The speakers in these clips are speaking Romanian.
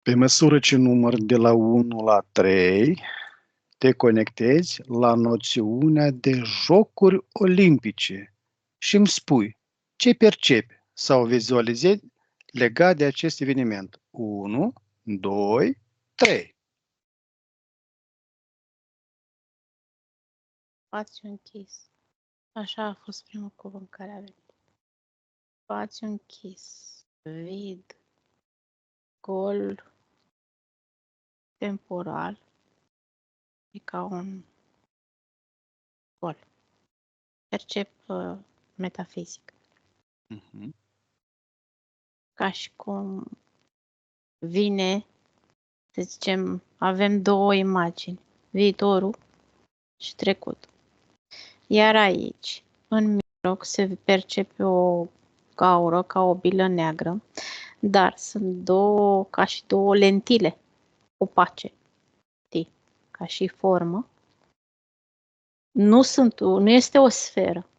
Pe măsură ce număr de la 1 la 3, te conectezi la noțiunea de jocuri olimpice și îmi spui ce percepi sau vizualizezi legat de acest eveniment. 1, 2, 3. Spațiu închis. Așa a fost primul cuvânt care a venit. Spațiu închis. Vid. Gol. Temporal. E ca un gol. Percep metafizic. Ca și cum vine, să zicem, avem două imagini. Viitorul și trecutul. Iar aici, în mijloc, se percepe o gaură ca o bilă neagră, dar sunt două, ca și două lentile opace, știi, ca și formă. Nu este o sferă.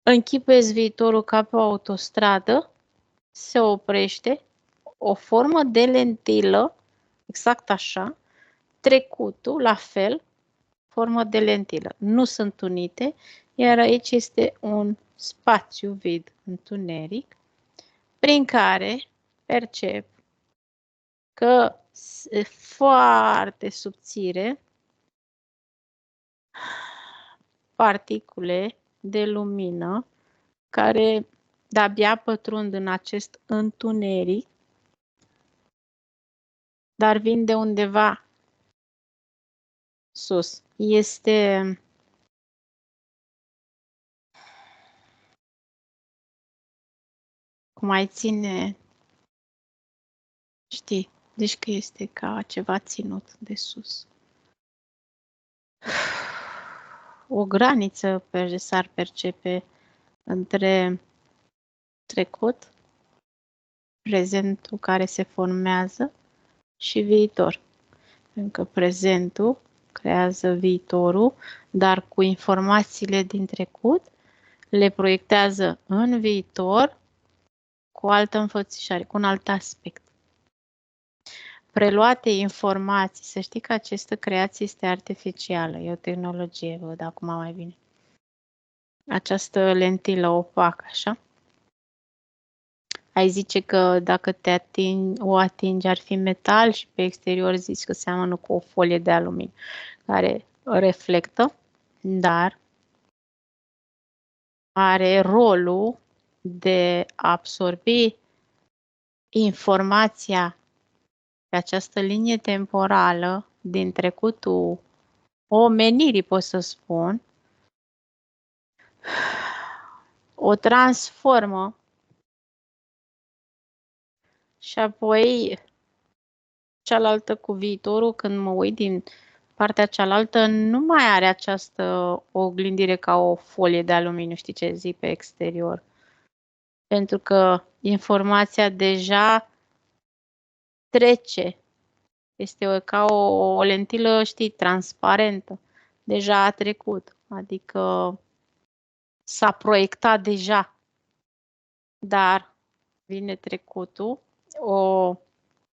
Închipuiesc viitorul ca pe o autostradă, se oprește, o formă de lentilă, exact așa, trecutul, la fel, formă de lentilă. Nu sunt unite, iar aici este un spațiu vid, întuneric, prin care percep că foarte subțire particule de lumină care de-abia pătrund în acest întuneric, dar vin de undeva sus. Este cum ai ține, știi, deci că este ca ceva ținut de sus. O graniță s-ar percepe între trecut, prezentul care se formează și viitor. Pentru că prezentul creează viitorul, dar cu informațiile din trecut le proiectează în viitor cu o altă înfățișare, cu un alt aspect. Preluate informații, să știi că această creație este artificială, e o tehnologie, văd acum mai bine. Această lentilă opacă, așa. Ai zice că dacă o atingi ar fi metal și pe exterior zici că seamănă cu o folie de aluminiu care reflectă, dar are rolul de a absorbi informația pe această linie temporală din trecutul omenirii, pot să spun, o transformă și apoi cealaltă cu viitorul, când mă uit din partea cealaltă, nu mai are această oglindire ca o folie de aluminiu, știi ce zic, pe exterior. Pentru că informația deja trece. Este ca o lentilă, știi, transparentă. Deja a trecut. Adică s-a proiectat deja. Dar vine trecutul,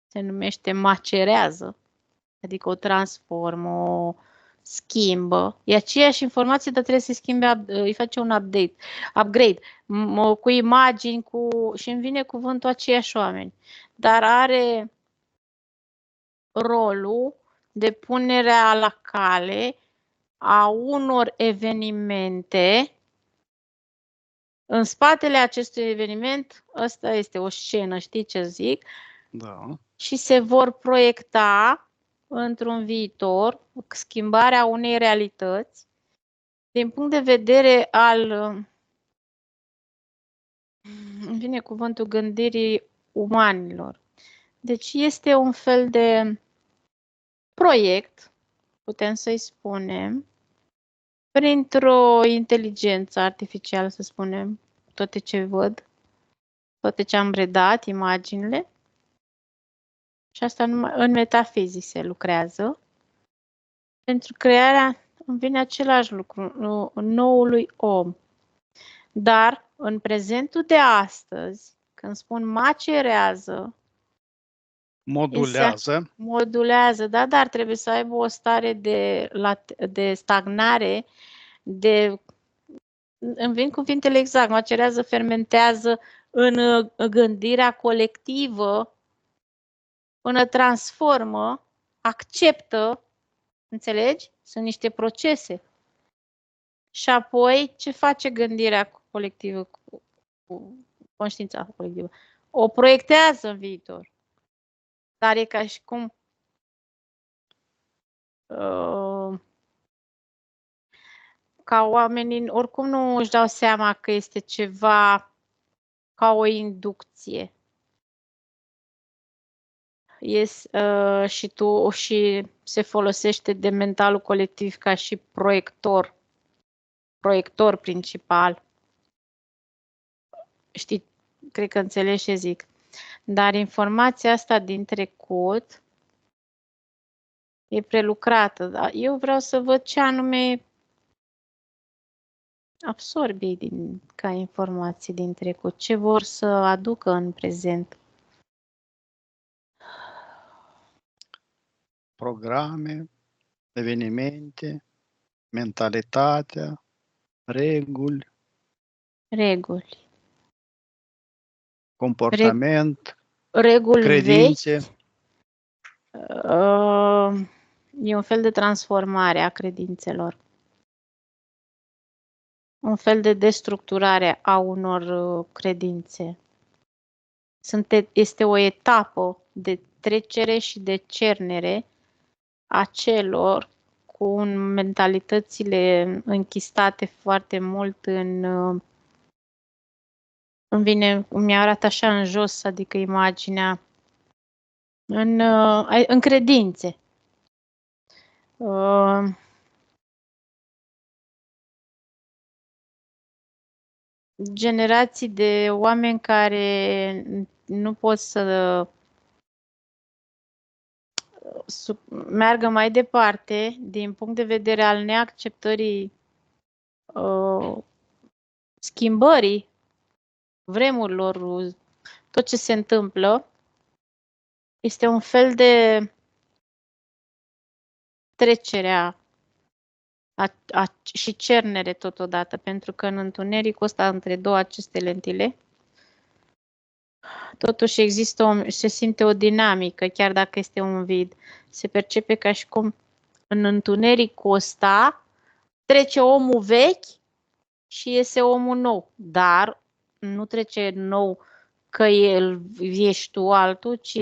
se numește macerează. Adică o transformă, o schimbă. E aceeași informație, dar trebuie să-i schimbe, îi face un upgrade, cu imagini, și îmi vine cuvântul aceiași oameni. Dar are rolul de punerea la cale a unor evenimente. În spatele acestui eveniment, ăsta este o scenă, știi ce zic? Da. Și se vor proiecta într-un viitor schimbarea unei realități din punct de vedere al, îmi vine cuvântul, gândirii umanilor. Deci este un fel de proiect, putem să-i spunem, printr-o inteligență artificială, să spunem, toate ce văd, toate ce am redat, imaginile. Și asta în metafizic se lucrează. Pentru crearea, îmi vine același lucru, noului om. Dar în prezentul de astăzi, când spun macerează, Modulează. Da, dar trebuie să aibă o stare de stagnare, îmi vin cuvintele exact, macerează, fermentează în gândirea colectivă, până transformă, acceptă, înțelegi? Sunt niște procese. Și apoi, ce face gândirea colectivă, cu conștiința colectivă? O proiectează în viitor. Dar e ca și cum ca oamenii oricum nu își dau seama că este ceva ca o inducție. Și se folosește de mentalul colectiv ca și proiector principal. Știi, cred că înțelegi ce zic. Dar informația asta din trecut e prelucrată. Dar eu vreau să văd ce anume absorbi ca informații din trecut, ce vor să aducă în prezent. Programe, evenimente, mentalitatea, reguli, comportament, reguli credințe. Vechi, e un fel de transformare a credințelor. Un fel de destructurare a unor credințe. Este o etapă de trecere și de cernere a celor cu mentalitățile închistate foarte mult mi arată așa în jos, adică imaginea, în credințe. Generații de oameni care nu pot să meargă mai departe din punct de vedere al neacceptării schimbării vremurilor, tot ce se întâmplă, este un fel de trecere și cernere totodată, pentru că în întunericul ăsta între două aceste lentile, totuși se simte o dinamică, chiar dacă este un vid. Se percepe ca și cum în întunericul ăsta trece omul vechi și iese omul nou, dar nu trece nou că ești tu altul, ci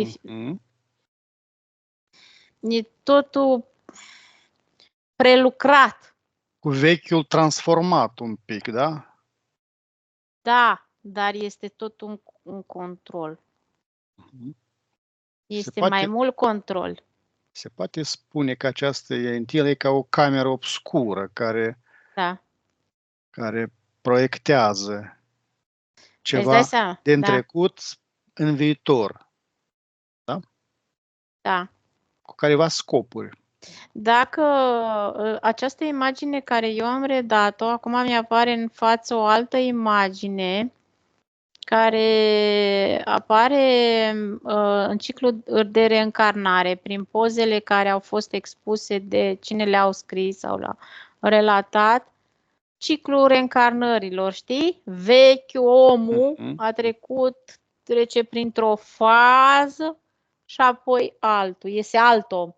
e totul prelucrat. Cu vechiul transformat un pic, da? Da, dar este tot un control. Este mai mult control. Se poate spune că această lentilă e ca o cameră obscură care proiectează ceva din trecut în viitor. Da? Da. Cu careva scopuri. Dacă această imagine care eu am redat-o, acum mi apare în față o altă imagine care apare în ciclul de reîncarnare, prin pozele care au fost expuse de cine le-au scris sau le-au relatat, ciclul reîncarnărilor, știi? Vechiul omul a trecut, trece printr-o fază și apoi altul, iese alt om.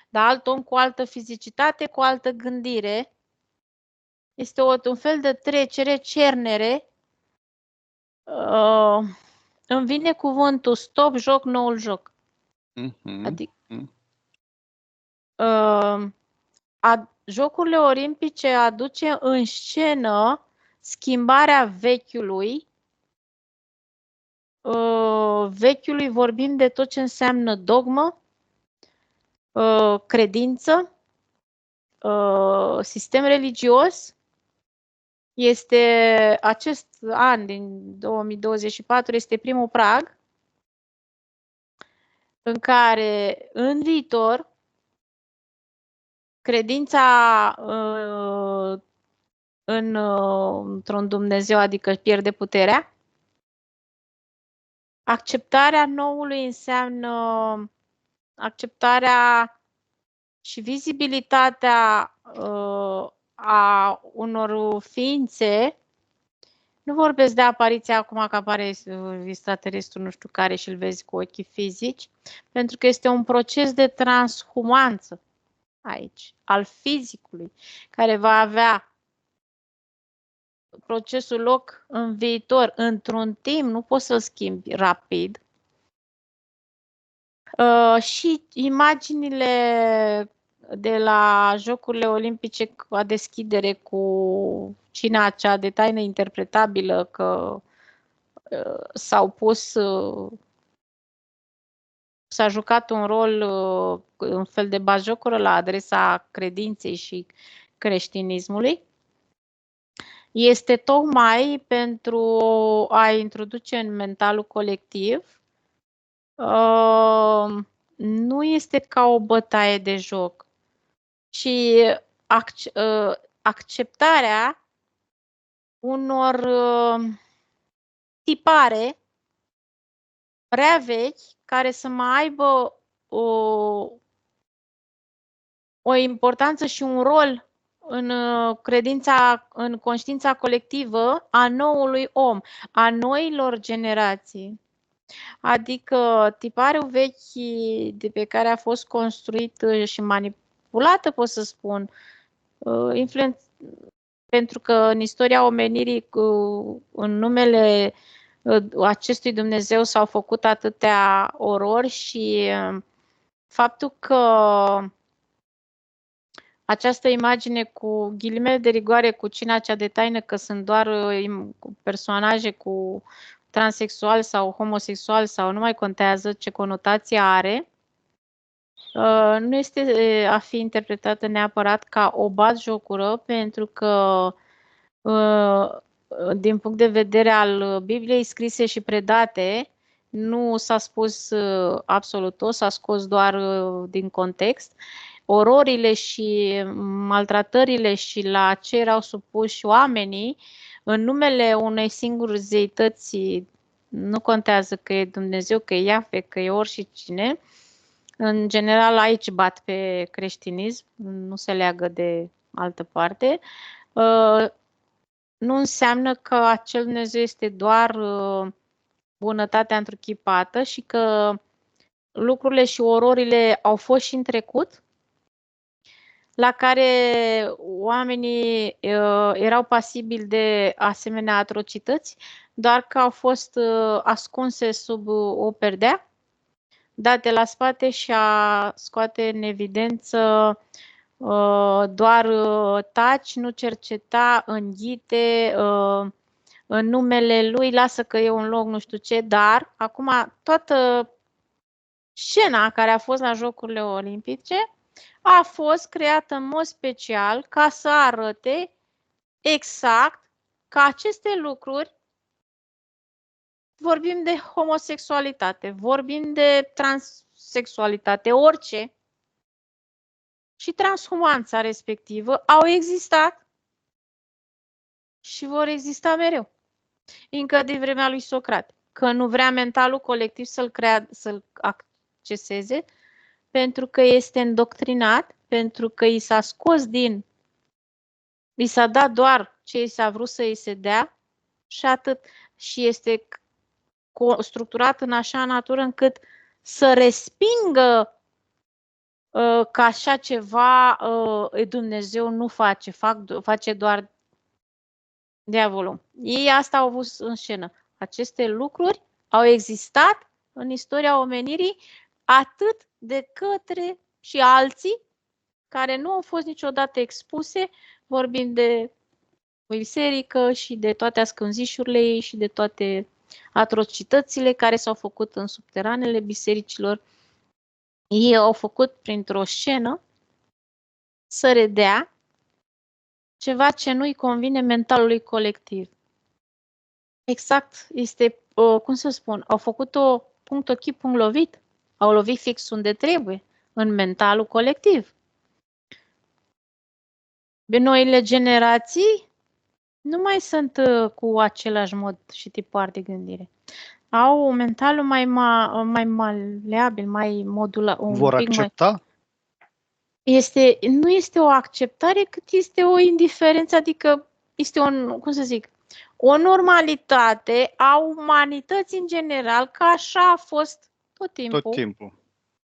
Dar alt om cu altă fizicitate, cu altă gândire. Este un fel de trecere, cernere. Îmi vine cuvântul stop, joc, noul joc. Adică Jocurile Olimpice aduce în scenă schimbarea vechiului. Vechiului vorbim de tot ce înseamnă dogmă, credință, sistem religios. Este acest an din 2024 este primul prag în care în viitor credința într-un Dumnezeu, adică pierde puterea. Acceptarea noului înseamnă acceptarea și vizibilitatea a unor ființe. Nu vorbesc de apariția acum că apare extraterestru nu știu care și îl vezi cu ochii fizici, pentru că este un proces de transhumanță aici, al fizicului, care va avea procesul loc în viitor, într-un timp, nu poți să-l schimbi rapid. Și imaginile de la Jocurile Olimpice a deschidere cu cina acea de taină interpretabilă că s-au pus, s-a jucat un rol, un fel de batjocură la adresa credinței și creștinismului. Este tocmai pentru a introduce în mentalul colectiv. Nu este ca o bătaie de joc, ci acceptarea unor tipare prea vechi care să mai aibă o importanță și un rol în credința, în conștiința colectivă a noului om, a noilor generații. Adică tiparul vechi de pe care a fost construit și manipulată, pot să spun, pentru că în istoria omenirii, în numele acestui Dumnezeu s-au făcut atâtea orori și faptul că această imagine cu ghilimele de rigoare, cu cina cea de taină, că sunt doar personaje cu transexual sau homosexual sau nu mai contează ce conotație are, nu este a fi interpretată neapărat ca o batjocură, pentru că din punct de vedere al Bibliei scrise și predate, nu s-a spus absolut tot, s-a scos doar din context. Ororile și maltratările și la ce erau supuși oamenii în numele unei singure zeități, nu contează că e Dumnezeu, că e Iahve, că e oricine, în general aici bat pe creștinism, nu se leagă de altă parte. Nu înseamnă că acel Dumnezeu este doar bunătatea întruchipată și că lucrurile și ororile au fost și în trecut, la care oamenii erau pasibili de asemenea atrocități, doar că au fost ascunse sub o perdea, date la spate și a scoate în evidență doar taci, nu cerceta, înghite, în numele lui, lasă că e un loc nu știu ce, dar acum toată scena care a fost la Jocurile Olimpice a fost creată în mod special ca să arate exact că aceste lucruri, vorbim de homosexualitate, vorbim de transsexualitate, orice, și transhumanța respectivă au existat și vor exista mereu, încă de vremea lui Socrate, că nu vrea mentalul colectiv să-l acceseze, pentru că este îndoctrinat, pentru că i s-a scos i s-a dat doar ce i s-a vrut să îi se dea și atât. Și este structurat în așa natură încât să respingă că așa ceva Dumnezeu nu face, face doar diavolul. Ei asta au avut în scenă. Aceste lucruri au existat în istoria omenirii atât de către și alții care nu au fost niciodată expuse, vorbim de biserică și de toate ascunzișurile ei și de toate atrocitățile care s-au făcut în subteranele bisericilor. Ei au făcut printr-o scenă să redea ceva ce nu-i convine mentalului colectiv. Exact, este, cum să spun, au făcut-o punct ochi, punct lovit. Au lovit fix unde trebuie, în mentalul colectiv. De noile generații nu mai sunt cu același mod și tipar de gândire. au mentalul mai maleabil, mai modulat, un Vor pic mai... accepta? Nu este o acceptare, cât este o indiferență, adică este cum să zic, o normalitate a umanității în general, că așa a fost tot timpul. Tot timpul.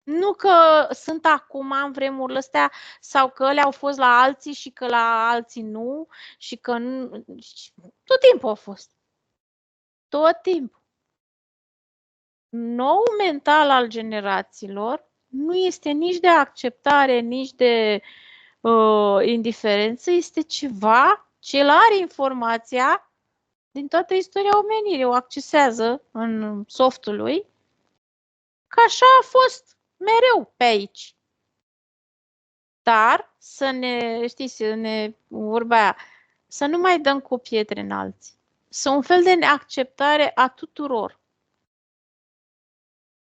Nu că sunt acum în vremurile astea sau că ele au fost la alții și că la alții nu și că nu. Tot timpul au fost. Tot timpul. Noul mental al generațiilor nu este nici de acceptare, nici de indiferență, este ceva ce el are informația din toată istoria omenirii, o accesează în softul lui, că așa a fost mereu pe aici. Dar vorba aia, să nu mai dăm cu pietre în alții. Să un fel de neacceptare a tuturor.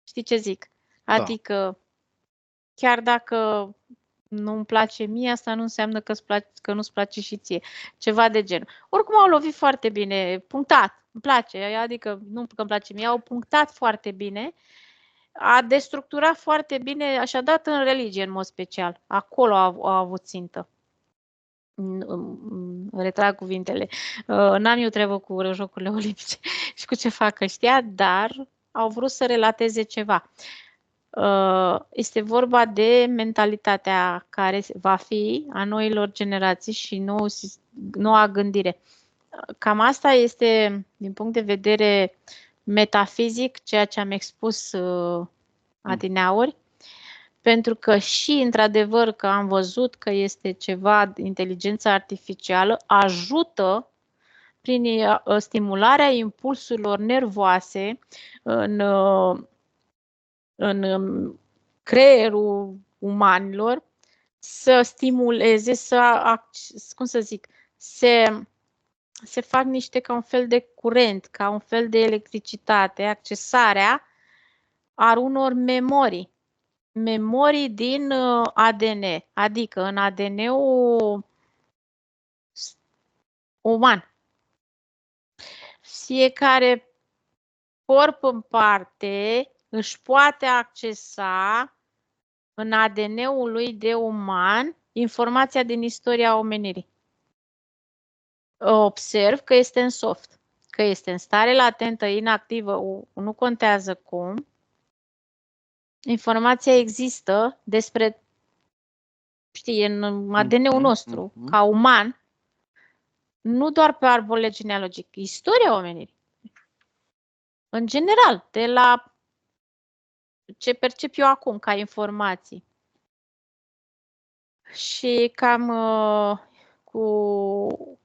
Știi ce zic? Adică, chiar dacă nu-mi place mie, asta nu înseamnă că nu-ți place și ție. Ceva de genul. Oricum au lovit foarte bine, punctat, îmi place, adică nu că îmi place mie, au punctat foarte bine, a destructurat foarte bine și a dat în religie în mod special. Acolo a avut țintă. Retrag cuvintele. N-am eu treabă cu Jocurile Olimpice și cu ce fac ăștia, dar au vrut să relateze ceva. Este vorba de mentalitatea care va fi a noilor generații și noua gândire. Cam asta este, din punct de vedere metafizic, ceea ce am expus adineauri, pentru că și, într-adevăr, că am văzut că este ceva, inteligența artificială ajută prin stimularea impulsurilor nervoase în creierul umanilor, să stimuleze, cum să zic, se fac niște ca un fel de curent, ca un fel de electricitate, accesarea a unor memorii din ADN, adică în ADN-ul uman. Fiecare corp în parte își poate accesa în ADN-ul lui de uman informația din istoria omenirii. Observ că este în soft, că este în stare latentă, inactivă, nu contează cum. Informația există despre, știi, în ADN-ul nostru, ca uman, nu doar pe arborele genealogic, istoria omenirii. În general, de la ce percep eu acum ca informații. Și cam cu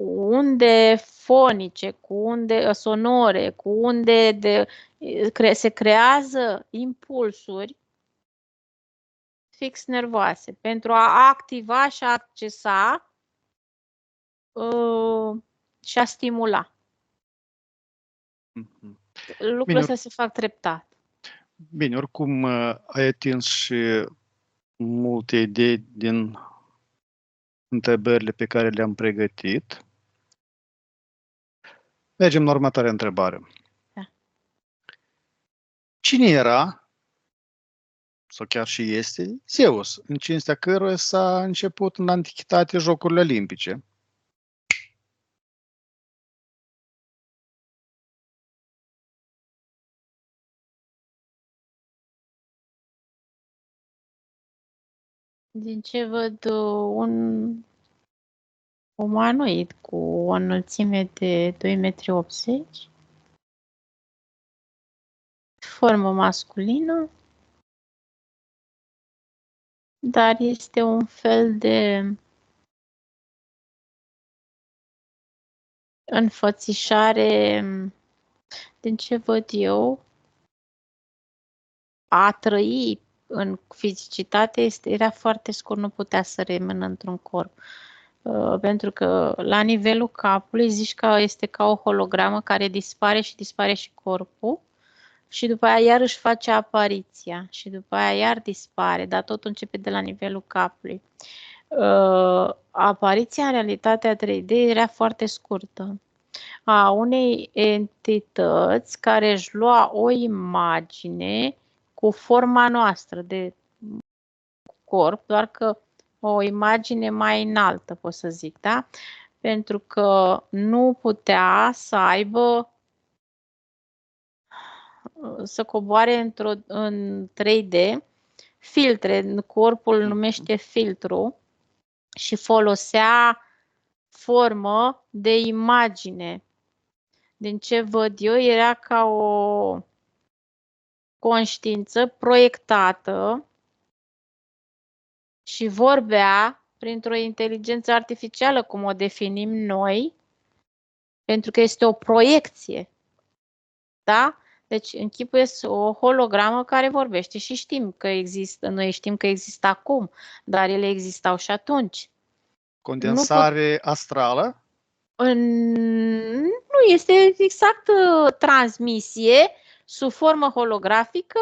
unde fonice, cu unde sonore, cu unde se creează impulsuri fix nervoase pentru a activa și a accesa și a stimula. Lucrurile astea se fac treptat. Bine, oricum ai atins și multe idei din întrebările pe care le-am pregătit. Mergem la următoarea întrebare. Da. Cine era, sau chiar și este, Zeus, în cinstea căruia s-a început în antichitate Jocurile Olimpice? Din ce văd, un umanoid cu o înălțime de 2,80 m, formă masculină, dar este un fel de înfățișare, din ce văd eu, a trăi în fizicitate era foarte scurt, nu putea să rămână într-un corp. Pentru că la nivelul capului zici că este ca o hologramă care dispare și corpul și după aia iar își face apariția și după aia iar dispare, dar tot începe de la nivelul capului. Apariția în realitatea 3D era foarte scurtă. a unei entități care își lua o imagine cu forma noastră de corp, doar că o imagine mai înaltă, pot să zic, da? Pentru că nu putea să aibă, să coboare în 3D, filtre, corpul numește filtru și folosea formă de imagine. Din ce văd eu, era ca o conștiință proiectată și vorbea printr-o inteligență artificială, cum o definim noi, pentru că este o proiecție. Da? Deci închipuie o hologramă care vorbește și știm că există, noi știm că există acum, dar ele existau și atunci. Condensare astrală? Nu este exact transmisie sub formă holografică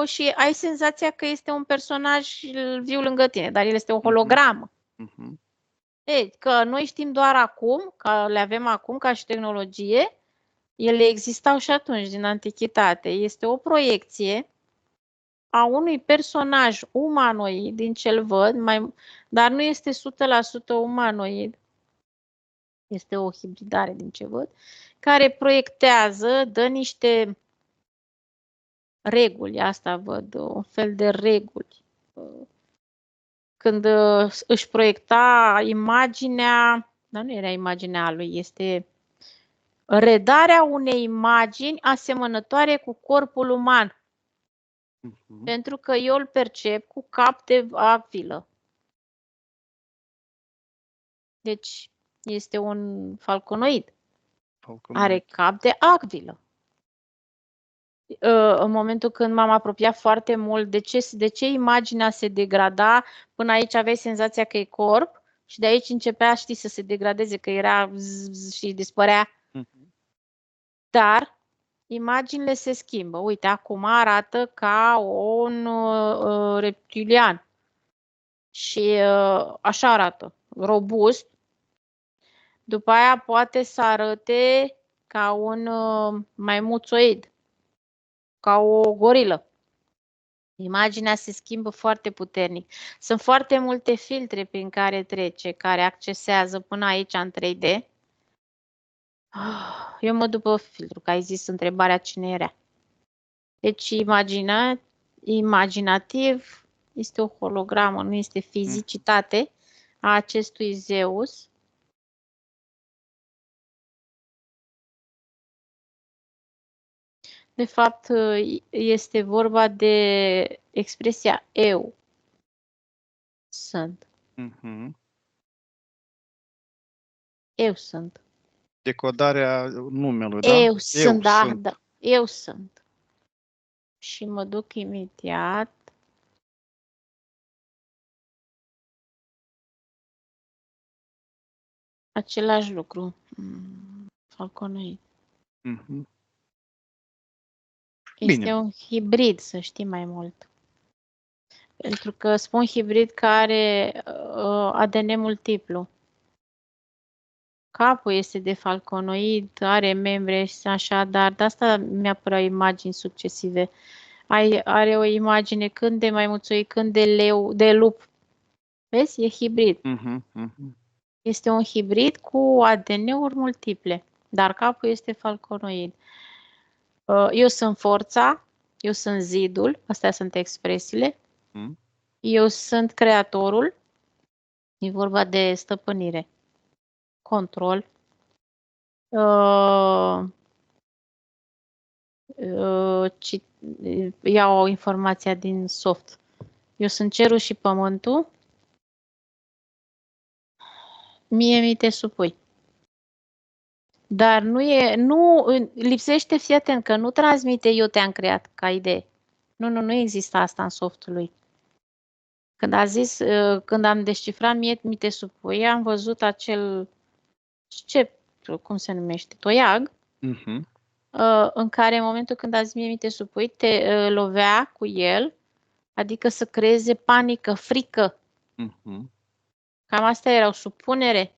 și ai senzația că este un personaj viu lângă tine, dar el este o hologramă. Ei, că noi știm doar acum, că le avem acum ca și tehnologie, ele existau și atunci, din antichitate. Este o proiecție a unui personaj umanoid, din ce-l văd, dar nu este 100% umanoid. Este o hibridare, din ce văd, care proiectează, dă niște reguli, asta văd, un fel de reguli. Când își proiecta imaginea, dar nu era imaginea lui, este redarea unei imagini asemănătoare cu corpul uman. Pentru că eu îl percep cu cap de acvilă. Deci este un falconoid. Are cap de acvilă. În momentul când m-am apropiat foarte mult, de ce imaginea se degrada, până aici aveai senzația că e corp și de aici începea, știi, să se degradeze, că era și dispărea. Dar imaginile se schimbă. Uite, acum arată ca un reptilian și așa arată, robust. După aia poate să arate ca un maimuțoid, ca o gorilă. Imaginea se schimbă foarte puternic. Sunt foarte multe filtre prin care trece, care accesează până aici în 3D. Eu mă duc pe filtru, că ai zis întrebarea cine era. Deci imaginativ este o hologramă, nu este fizicitate a acestui Zeus. De fapt, este vorba de expresia eu sunt. Eu sunt. Decodarea numelui, da? Eu sunt, da, da. Eu sunt. Și mă duc imediat. Același lucru. Falconoid. Este un hibrid, să știi mai mult. Pentru că spun hibrid care ADN multiplu. Capul este de falconoid, are membre și așa, dar de asta mi-apără imagini succesive. Are o imagine când de maimuțoi, când de leu, de lup. Vezi? E hibrid. Este un hibrid cu ADN-uri multiple, dar capul este falconoid. Eu sunt forța, eu sunt zidul, astea sunt expresiile. Eu sunt creatorul, e vorba de stăpânire, control. Iau o informație din soft. Eu sunt cerul și pământul. Mie mi te supui. Dar nu lipsește, fii atent, că nu transmite eu te-am creat ca idee. Nu există asta în softul lui. Când a zis, când am descifrat mie mi te supui, am văzut acel, cum se numește, toiag, în care în momentul când a zis mie mi te supui, te lovea cu el, adică să creeze panică, frică. Cam asta era o supunere.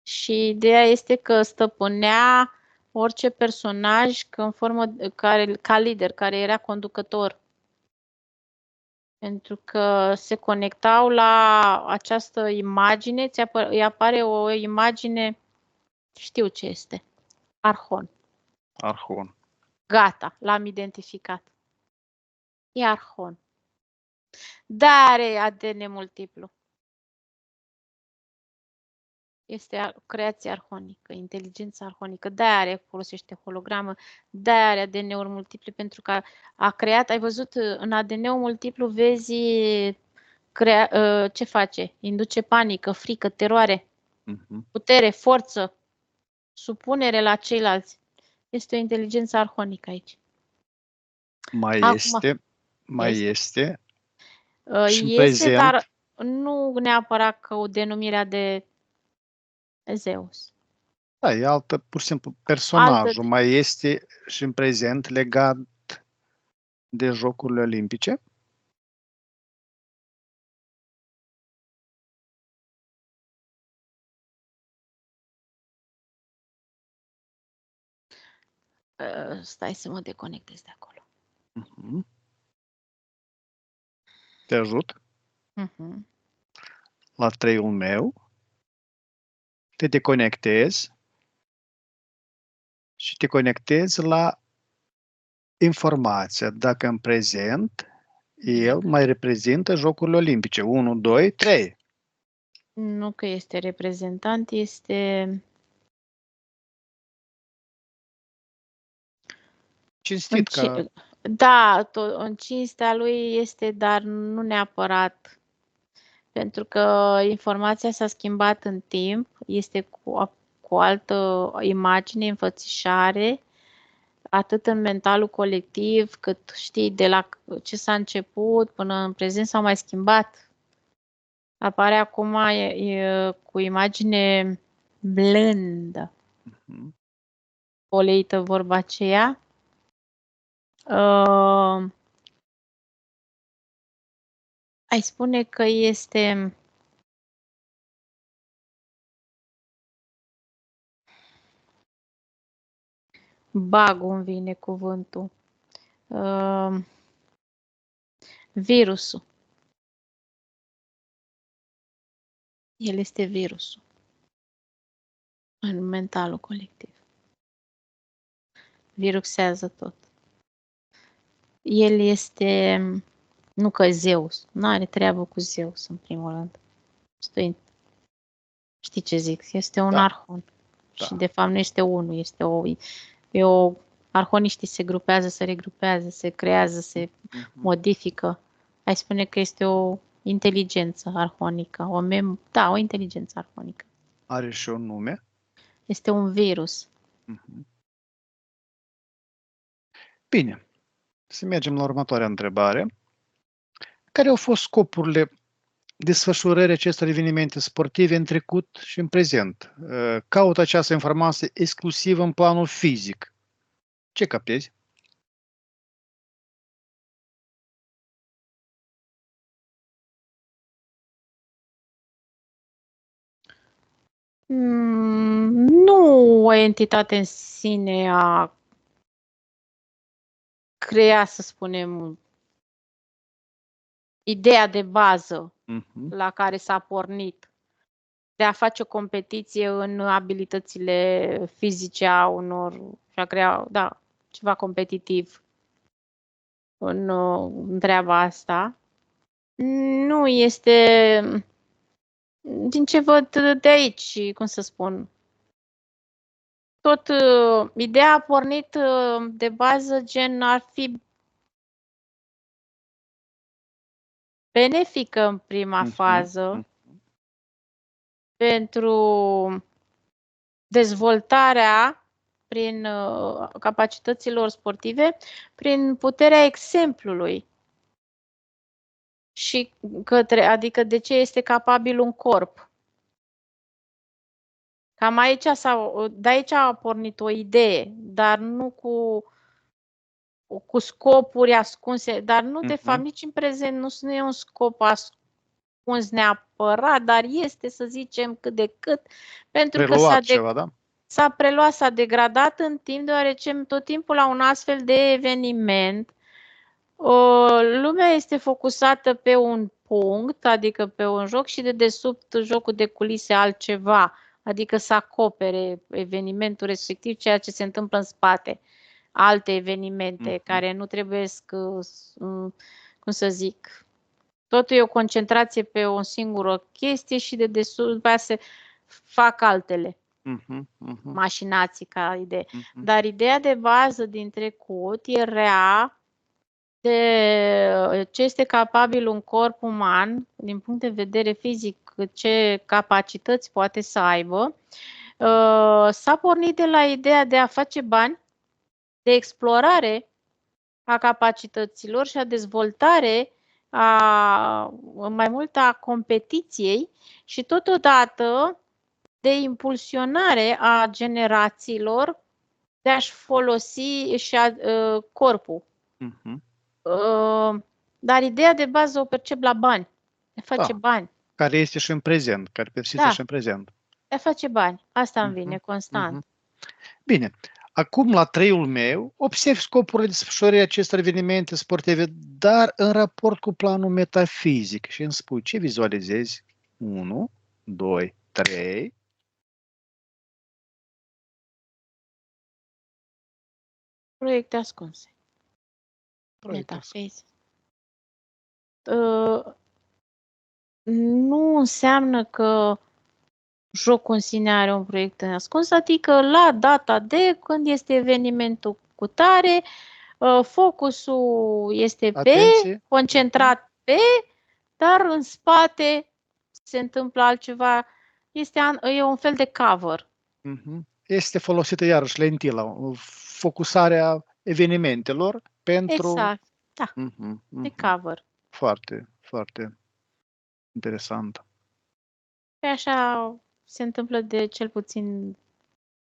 Și ideea este că stăpânea orice personaj ca lider, care era conducător. Pentru că se conectau la această imagine, îi apare o imagine, știu ce este, Arhon. Arhon. Gata, l-am identificat. E Arhon. Dar are ADN multiplu. Este creație arhonică, inteligența arhonică. De-aia folosește hologramă, de-aia are ADN-uri multiple, pentru că a creat, ai văzut, în ADN-ul multiplu vezi ce face? Induce panică, frică, teroare, putere, forță, supunere la ceilalți. Este o inteligență arhonică aici. Mai este și în Este, prezent. dar nu neapărat că o denumirea de Zeus. Da, e altă, pur și simplu, personajul mai este și în prezent legat de Jocurile Olimpice? Stai să mă deconectez de acolo. Te ajut? La 3-ul meu, te deconectezi și te conectezi la informația dacă în prezent el mai reprezintă Jocurile Olimpice. 1, 2, 3. Nu că este reprezentant, este Cinstit ca... Da, în cinstea lui este, dar nu neapărat. Pentru că informația s-a schimbat în timp, este cu o altă imagine, înfățișare, atât în mentalul colectiv, cât știi, de la ce s-a început până în prezent s-au mai schimbat. Apare acum cu imagine blândă. Poleită vorba aceea. Ai spune că este bug-ul, îmi vine cuvântul. Virusul. El este virusul în mentalul colectiv. Virusează tot. El este, nu că Zeus, nu are treabă cu Zeus în primul rând. Știi ce zic? Este un arhon. Da. Și de fapt nu este unul, este arhoniștii se grupează, se regrupează, se creează, se modifică. Ai spune că este o inteligență arhonică, o inteligență arhonică. Are și un nume? Este un virus. Bine. Să mergem la următoarea întrebare. Care au fost scopurile desfășurării acestor evenimente sportive în trecut și în prezent? Caut această informație exclusiv în planul fizic. Ce captezi? Nu o entitate în sine a crea, să spunem, ideea de bază la care s-a pornit de a face o competiție în abilitățile fizice a unor și a crea, ceva competitiv în treaba asta. Nu este, din ce văd de aici, cum să spun, tot ideea a pornit de bază, gen ar fi benefică în prima fază pentru dezvoltarea prin capacităților sportive, prin puterea exemplului și adică de ce este capabil un corp. Cam aici de aici a pornit o idee, dar nu cu scopuri ascunse, dar nu de fapt nici în prezent nu e un scop ascuns neapărat, dar este, să zicem, cât de cât, pentru că Preluat ceva, da? s-a preluat, s-a degradat în timp, deoarece tot timpul la un astfel de eveniment, lumea este focusată pe un punct, adică pe un joc și de desubt jocul de culise altceva, adică să acopere evenimentul respectiv, ceea ce se întâmplă în spate, alte evenimente care nu trebuie, cum să zic, totul e o concentrație pe o singură chestie și de desubt după aia se fac altele. Mașinații ca idee. Dar ideea de bază din trecut era de ce este capabil un corp uman din punct de vedere fizic, ce capacități poate să aibă. S-a pornit de la ideea de a face bani, de explorare a capacităților și a dezvoltare mai mult a competiției și totodată de impulsionare a generațiilor de a-și folosi și corpul. Dar ideea de bază o percep la bani. De face bani. Care este și în prezent, care persistă și în prezent. De face bani. Asta îmi vine constant. Bine. Acum, la 3-ul meu, observ scopurile desfășurării acestor evenimente sportive, dar în raport cu planul metafizic și îmi spui ce vizualizezi? 1, 2, 3. Proiecte ascunse. Metafizic. Nu înseamnă că jocul în sine are un proiect ascuns, adică la data de când este evenimentul cu tare, focusul este concentrat pe, dar în spate se întâmplă altceva, e un fel de cover. Este folosită iarăși lentila, focusarea evenimentelor pentru... Exact, da, de cover. Foarte, foarte interesant. Și așa se întâmplă de cel puțin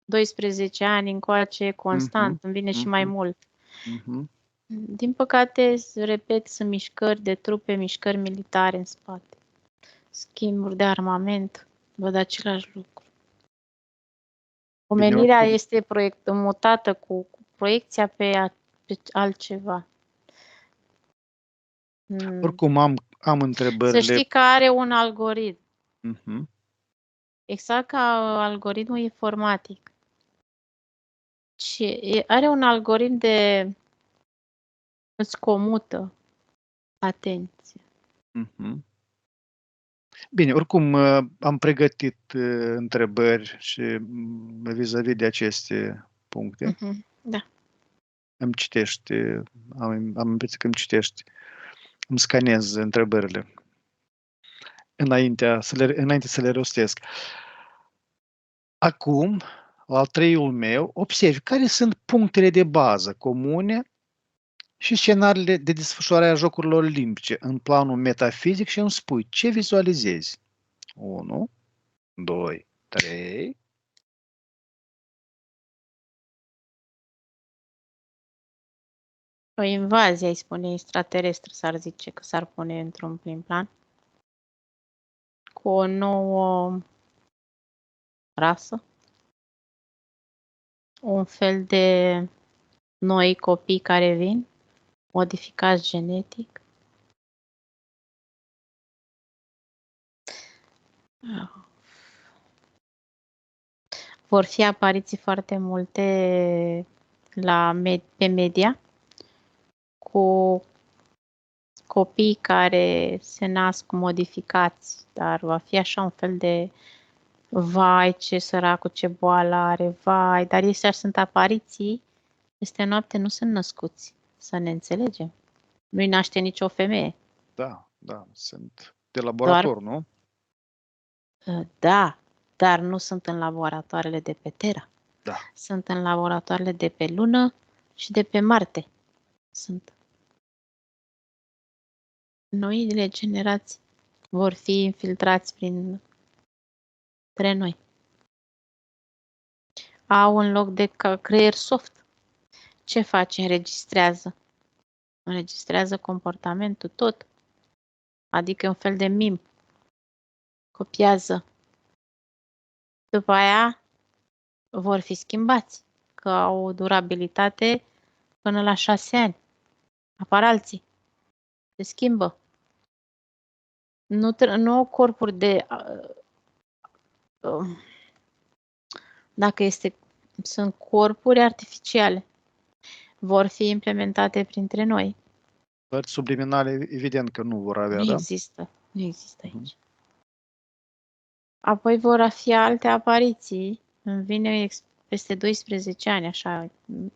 12 ani încoace, constant, îmi vine și mai mult. Din păcate, repet, sunt mișcări de trupe, mișcări militare în spate. Schimburi de armament, văd același lucru. Omenirea este mutată cu proiecția pe altceva. Oricum am întrebările. Să știi că are un algoritm. Exact ca algoritmul informatic. Și are un algoritm de îți comută atenție. Bine, oricum am pregătit întrebări și vis-a-vis de aceste puncte. Da. Îmi citești, am impresia că îmi citești, îmi scanez întrebările înainte să le rostesc. Acum, la al 3-ul meu, observi care sunt punctele de bază comune și scenariile de desfășurare a jocurilor olimpice în planul metafizic și îmi spui ce vizualizezi. 1, 2, 3. O invazie, ai spune, extraterestră, s-ar zice că s-ar pune într-un prim plan. Cu o nouă rasă. Un fel de noi copii care vin, modificați genetic. Vor fi apariții foarte multe pe media cu copii care se nasc modificați, dar va fi așa un fel de vai, ce săracul, ce boală are, vai, dar ei sunt apariții, peste noapte nu sunt născuți, să ne înțelegem. Nu-i naște nicio femeie. Da, sunt de laborator, nu? Da, dar nu sunt în laboratoarele de pe Terra. Da. Sunt în laboratoarele de pe Lună și de pe Marte. Sunt. Noile generații vor fi infiltrați printre noi. Au un loc de creier soft. Ce face? Înregistrează. Înregistrează comportamentul tot. Adică un fel de mim. Copiază. După aia vor fi schimbați, că au o durabilitate până la 6 ani. Apar alții. Se schimbă. Nu au corpuri de... Dacă sunt corpuri artificiale, vor fi implementate printre noi. Părți subliminale, evident că nu vor avea, Nu da? există. Nu există aici. Apoi vor fi alte apariții. Îmi vine peste 12 ani, așa.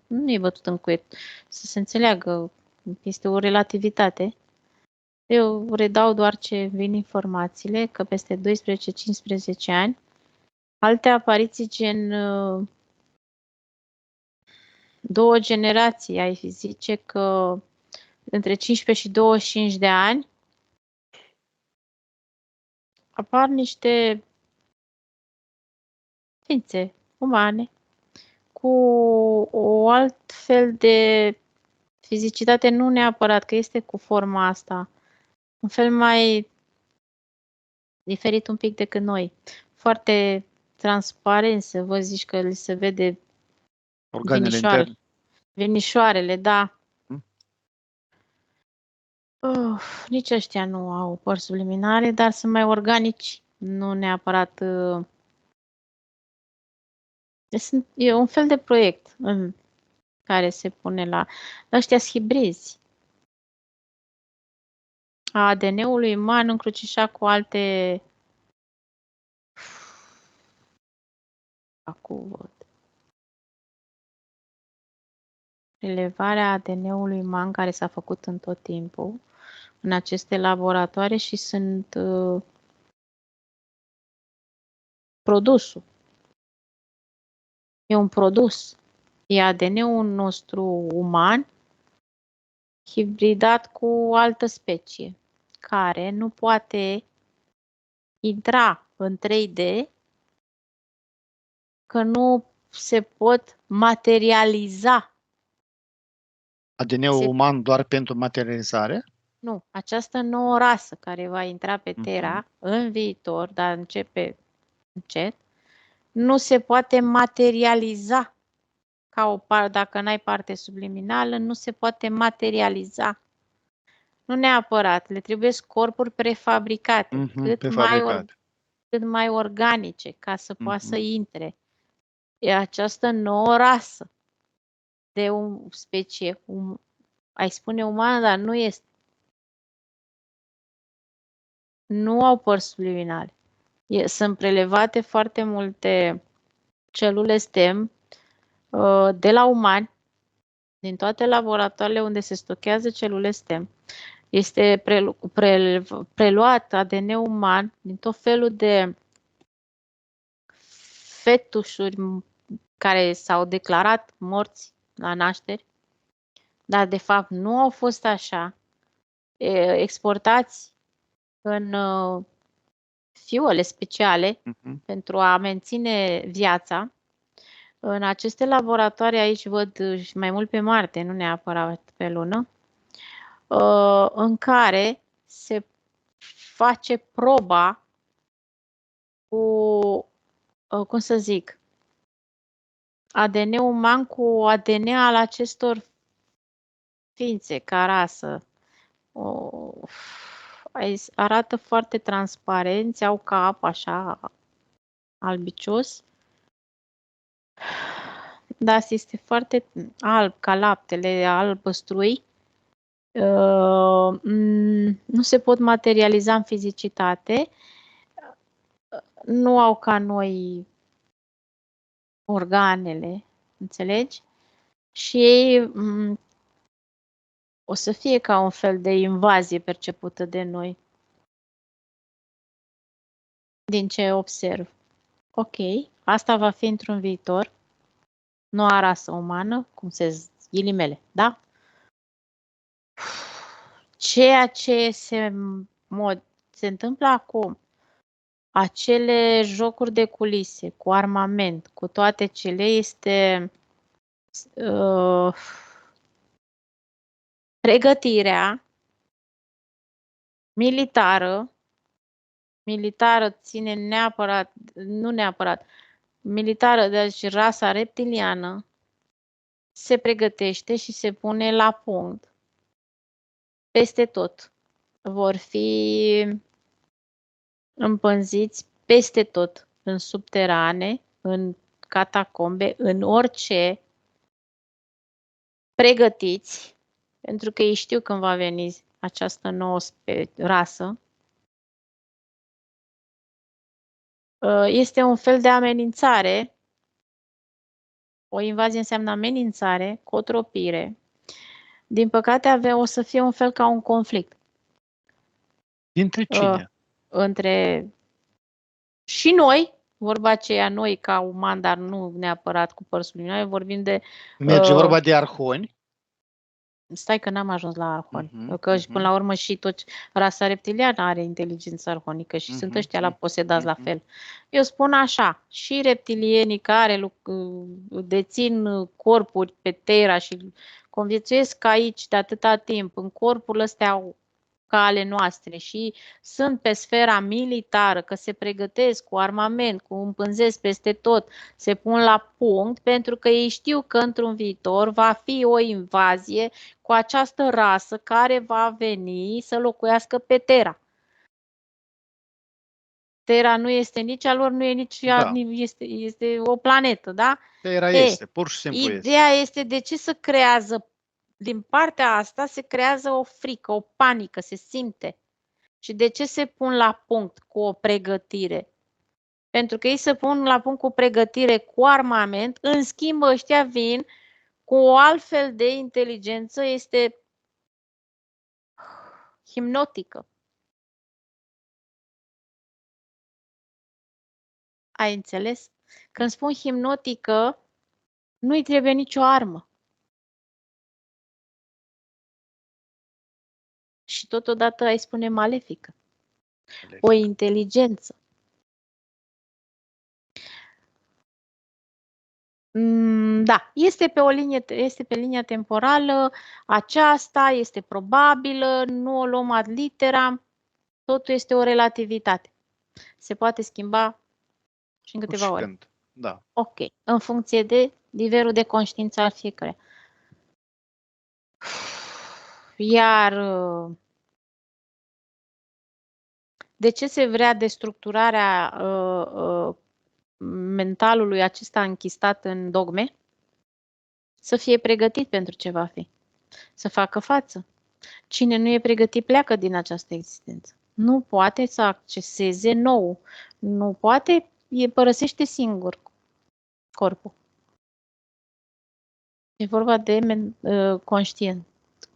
Nu e bătut în cuie. Să se înțeleagă. Este o relativitate. Eu redau doar ce vin informațiile, că peste 12-15 ani, alte apariții gen 2 generații, ai zice că între 15 și 25 de ani, apar niște ființe umane cu o alt fel de fizicitate, nu neapărat că este cu forma asta, un fel mai diferit un pic decât noi, foarte transparent, să vă zici că li se vede Organele interne. vinișoarele, da. Nici ăștia nu au părți subliminale, dar sunt mai organici, nu neapărat. E un fel de proiect în care se pune la ăștia hibrizi. A ADN-ului uman încrucișat cu alte... Acum văd. Relevarea ADN-ului uman care s-a făcut în tot timpul în aceste laboratoare și sunt produsul. E un produs. E ADN-ul nostru uman hibridat cu o altă specie care nu poate intra în 3D, că nu se pot materializa. ADN-ul uman doar pentru materializare? Nu, această nouă rasă care va intra pe Terra în viitor, dar începe încet, nu se poate materializa ca o parte, dacă n-ai parte subliminală, nu se poate materializa. Nu neapărat, le trebuie corpuri prefabricate, cât mai organice, ca să poată să intre. E această nouă rasă de o specie, ai spune umană, dar nu este. Nu au părți subliminale. Sunt prelevate foarte multe celule stem de la umani, din toate laboratoarele unde se stochează celule stem. Este preluat ADN uman din tot felul de fetușuri care s-au declarat morți la nașteri, dar de fapt nu au fost așa. Exportați în fiole speciale pentru a menține viața. În aceste laboratoare, aici văd și mai mult pe Marte, nu neapărat pe Lună, în care se face proba cu, cum să zic, ADN uman cu ADN al acestor ființe ca rasă. Arată foarte transparenți, au cap așa albicios. Dar este foarte alb, ca laptele, albăstrui. Nu se pot materializa în fizicitate. Nu au ca noi organele, înțelegi? Și ei o să fie ca un fel de invazie percepută de noi. Din ce observ. Ok, asta va fi într-un viitor. Noua rasă umană, cum se ghilimele, da? Ceea ce se întâmplă acum, acele jocuri de culise, cu armament, cu toate cele, este pregătirea militară militară ține neapărat, nu neapărat, militară, deci rasa reptiliană se pregătește și se pune la punct peste tot. Vor fi împânziți peste tot, în subterane, în catacombe, în orice, pregătiți, pentru că ei știu când va veni această nouă rasă. Este un fel de amenințare. O invazie înseamnă amenințare, cotropire. Din păcate o să fie un fel ca un conflict. Dintre cine? Între și noi, vorba aceea noi ca umani, dar nu neapărat cu părsul noi, vorbim de... Merge vorba de arhoni? Stai că n-am ajuns la arhoni. Că până la urmă și tot rasa reptiliană are inteligență arhonică și sunt ăștia la posedați la fel. Eu spun așa, și reptilienii care dețin corpuri pe Terra și conviețuiesc aici de atâta timp, în corpul ăstea ca ale noastre și sunt pe sfera militară, că se pregătesc cu armament, cu împânzesc peste tot, se pun la punct, pentru că ei știu că într-un viitor va fi o invazie cu această rasă care va veni să locuiască pe Terra. Terra nu este nici a lor, nu e nici este o planetă, da? Terra este, pur și simplu este. Ideea este de ce să creează, din partea asta se creează o frică, o panică, se simte. Și de ce se pun la punct cu o pregătire? Pentru că ei se pun la punct cu pregătire, cu armament, în schimb ăștia vin cu o altfel de inteligență, este hipnotică. Ai înțeles? Când spun hipnotică, nu-i trebuie nicio armă. Și totodată ai spune malefică. O inteligență. Da, este pe linia temporală aceasta, este probabilă, nu o luăm ad literam, totul este o relativitate. Se poate schimba și în câteva ore. Da. Ok, în funcție de nivelul de conștiință al fiecăruia. Iar de ce se vrea destructurarea mentalului acesta închistat în dogme? Să fie pregătit pentru ce va fi. Să facă față. Cine nu e pregătit pleacă din această existență. Nu poate să acceseze nou. Nu poate, părăsește singur corpul. E vorba de conștient,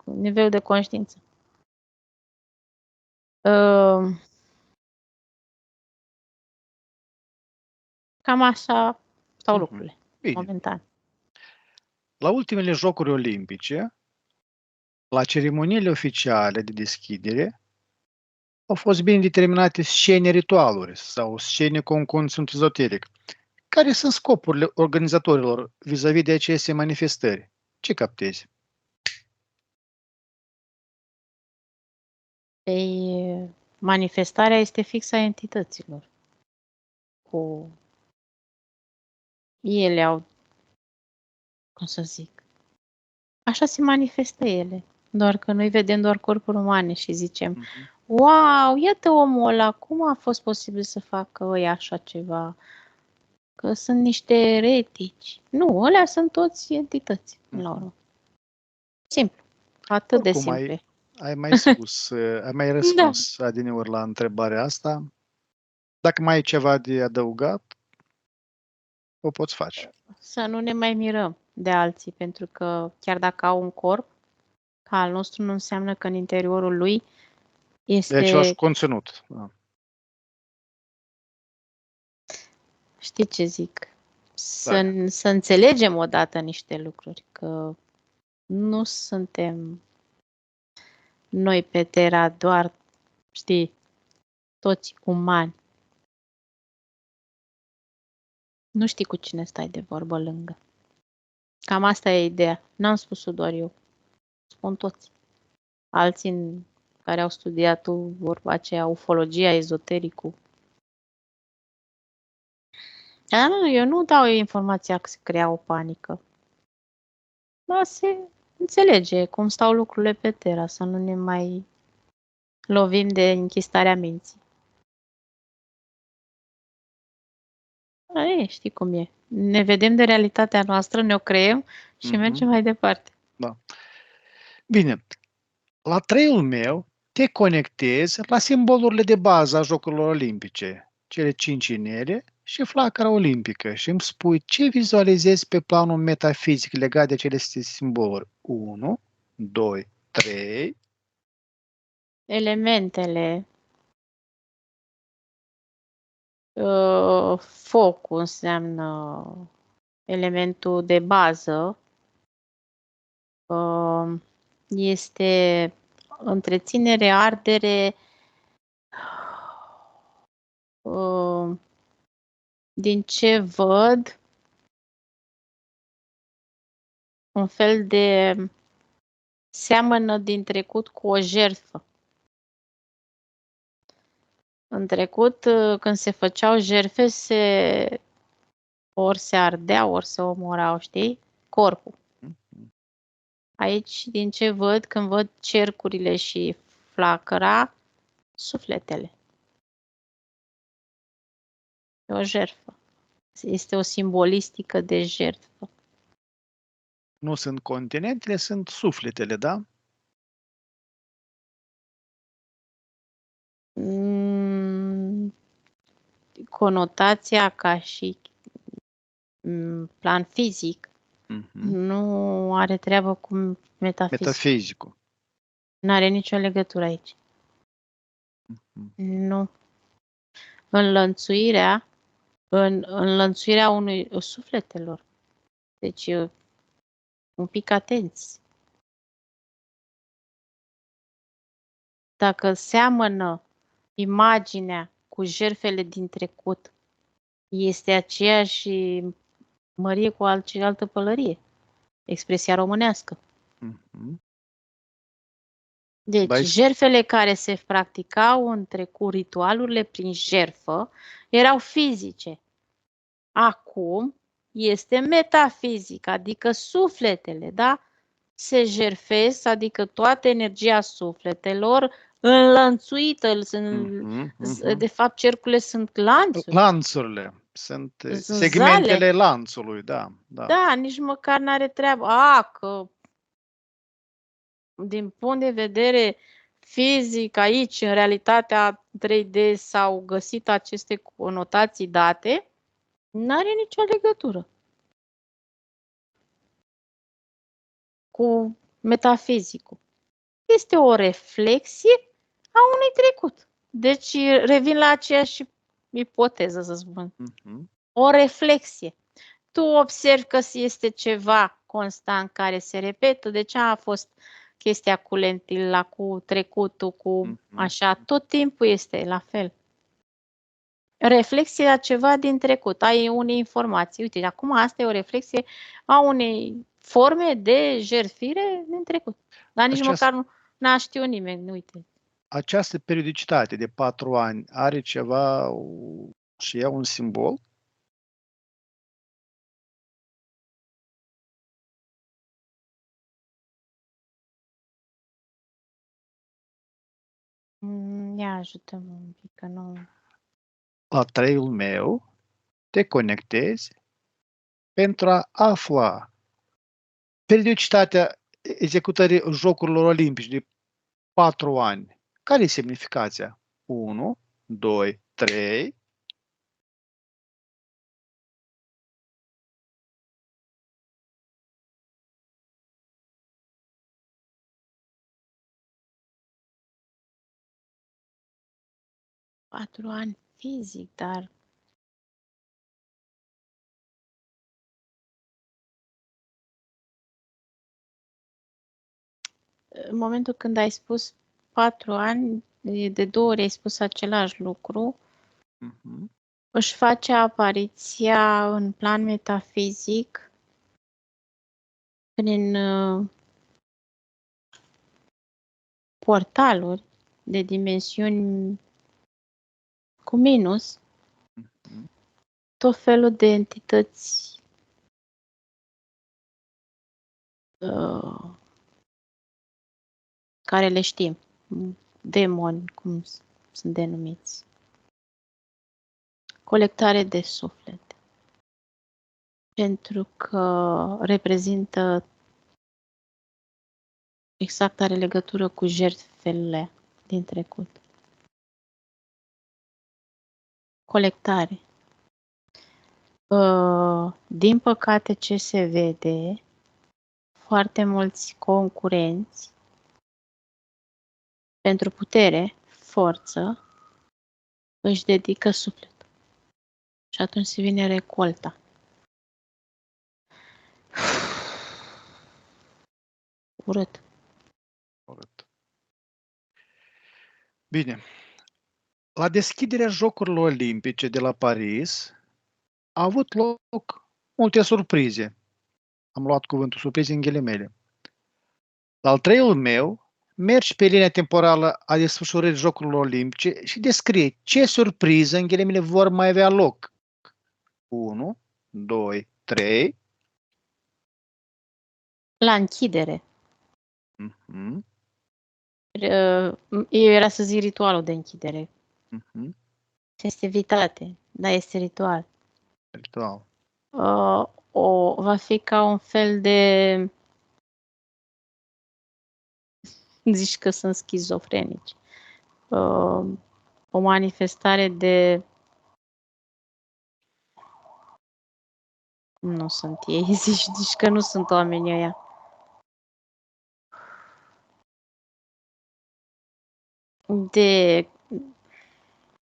nivel de conștiință. Cam așa stau lucrurile, momentan. La ultimele Jocuri Olimpice, la ceremoniile oficiale de deschidere, au fost bine determinate scene ritualuri sau scene cu un conținut ezoteric. Care sunt scopurile organizatorilor vis-a-vis de aceste manifestări? Ce captezi? Manifestarea este fixă a entităților. Ele au, cum să zic, așa se manifestă ele. Doar că noi vedem doar corpuri umane și zicem, wow, iată omul ăla, cum a fost posibil să facă ăia așa ceva? Că sunt niște eretici. Nu, ălea sunt toți entități, la urmă. Simplu. Atât de simplu. Ai mai spus, ai mai răspuns adineori la întrebarea asta. Dacă mai ai ceva de adăugat, o poți face. Să nu ne mai mirăm de alții, pentru că chiar dacă au un corp, ca al nostru, nu înseamnă că în interiorul lui este... De același conținut. Da. Știi ce zic? Să înțelegem odată niște lucruri, că nu suntem noi pe Terra doar, știi, toți umani. Nu știi cu cine stai de vorbă lângă. Cam asta e ideea. N-am spus-o doar eu. Spun toți. Alții care au studiat vorba aceea, ufologia, ezotericul. Dar nu, eu nu dau informația că se crea o panică. Dar se înțelege cum stau lucrurile pe Terra, să nu ne mai lovim de închistarea minții. Știi cum e. Ne vedem de realitatea noastră, ne-o creăm și mergem mai departe. Da. Bine, la 3-ul meu te conectezi la simbolurile de bază a Jocurilor Olimpice, cele 5 inele și flacăra olimpică și îmi spui ce vizualizezi pe planul metafizic legat de acele simboluri. 1, 2, 3. Elementele. Focul înseamnă elementul de bază. Este întreținere, ardere, din ce văd, un fel de seamănă din trecut cu o jertfă. În trecut, când se făceau jertfe, ori se ardeau, ori se omorau, știi? Corpul. Aici, din ce văd, când văd cercurile și flacăra, sufletele. E o jertfă. Este o simbolistică de jertfă. Nu sunt continentele, sunt sufletele, da? Conotația ca și plan fizic nu are treabă cu Metafizicul. Nu are nicio legătură aici. Nu. Înlănțuirea unui sufletelor. Deci, un pic atenți. Dacă seamănă imaginea cu jertfele din trecut, este aceeași mărie cu altă pălărie. Expresia românească. Deci, jertfele care se practicau în trecut, ritualurile prin jertfă, erau fizice. Acum este metafizic, adică sufletele, da? Se jertfesc, adică toată energia sufletelor înlănțuită. De fapt, cercurile sunt lanțuri. Lanțurile. Sunt segmentele zale. Lanțului, da. Da, nici măcar n-are treabă. Că din punct de vedere fizic, aici, în realitatea 3D, s-au găsit aceste conotații date, n-are nicio legătură cu metafizicul. Este o reflexie a unui trecut. Deci revin la aceeași ipoteză, să spun. O reflexie. Tu observi că este ceva constant care se repetă. De ce a fost chestia cu lentila, cu trecutul, cu așa? Tot timpul este la fel. Reflexie la ceva din trecut. Ai unei informații. Uite, acum asta e o reflexie a unei forme de jertfire din trecut. Dar nici măcar nu n-a știut nimeni. Uite. Această periodicitate de 4 ani are ceva și ea un simbol? Ia ajută-mă un pic, că nu... La 3-ul meu te conectezi pentru a afla periodicitatea executării Jocurilor Olimpice de 4 ani. Care e semnificația? 1, 2, 3. Patru ani fizic, dar în momentul când ai spus 4 ani, de 2 ori ai spus același lucru, își face apariția în plan metafizic prin portaluri de dimensiuni cu minus, tot felul de entități care le știm, demoni, cum sunt denumiți, colectare de suflete, pentru că reprezintă exact, are legătură cu jertfele din trecut. Colectare. Din păcate, ce se vede, foarte mulți concurenți pentru putere, forță, își dedică sufletul. Și atunci se vine recolta. Urât. Urât. Bine. La deschiderea Jocurilor Olimpice de la Paris a avut loc multe surprize. Am luat cuvântul surprize în ghilimele. La al treilea meu, mergi pe linia temporală a desfășurării Jocurilor Olimpice și descrie ce surprize în ghilimele vor mai avea loc. 1, 2, 3. La închidere. Mhm. Era să zic ritualul de închidere. Mhm. Festivitate, da, este ritual. Ritual. Va fi ca un fel de... Zici că sunt schizofrenici. O manifestare de... Nu sunt ei, zici că nu sunt oamenii ăia. De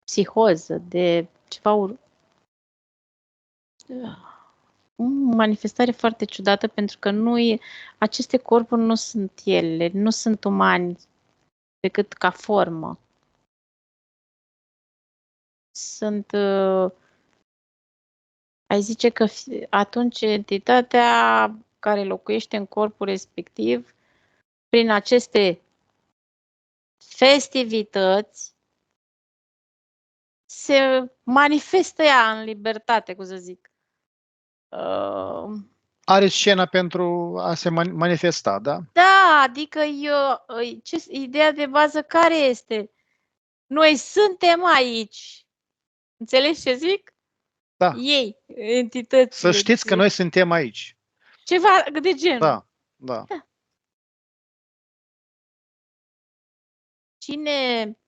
psihoză, de ceva... O manifestare foarte ciudată, pentru că aceste corpuri nu sunt ele, nu sunt umani decât ca formă. Sunt... ai zice că atunci entitatea care locuiește în corpul respectiv, prin aceste festivități, se manifestă ea în libertate, cum să zic. Are scena pentru a se manifesta, da? Da, adică ideea de bază care este? Noi suntem aici. Înțelegi ce zic? Da. Ei, entitățile. Să știți că noi suntem aici. Ceva de genul. Da, da. Cine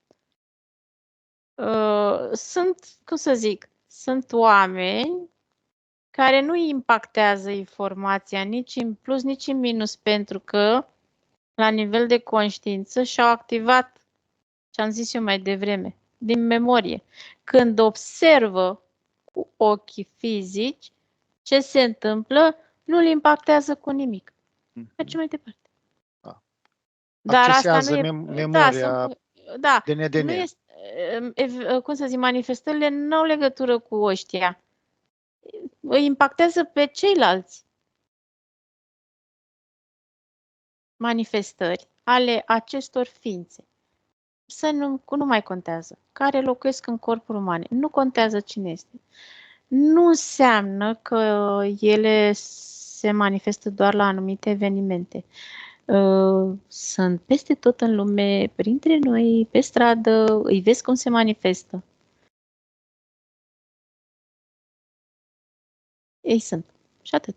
sunt, cum să zic, sunt oameni care nu impactează informația nici în plus, nici în minus, pentru că la nivel de conștiință și-au activat, ce am zis eu mai devreme, din memorie. Când observă cu ochii fizici ce se întâmplă, nu-l impactează cu nimic. Merge mai departe. Da. Dar asta nu e... memoria da, de nedene. Nu este, cum să zic, manifestările nu au legătură cu ăștia. Îi impactează pe ceilalți. Manifestări ale acestor ființe. Nu mai contează. Care locuiesc în corpul uman. Nu contează cine este. Nu înseamnă că ele se manifestă doar la anumite evenimente. Sunt peste tot în lume, printre noi, pe stradă, îi vezi cum se manifestă. Ei sunt. Și atât.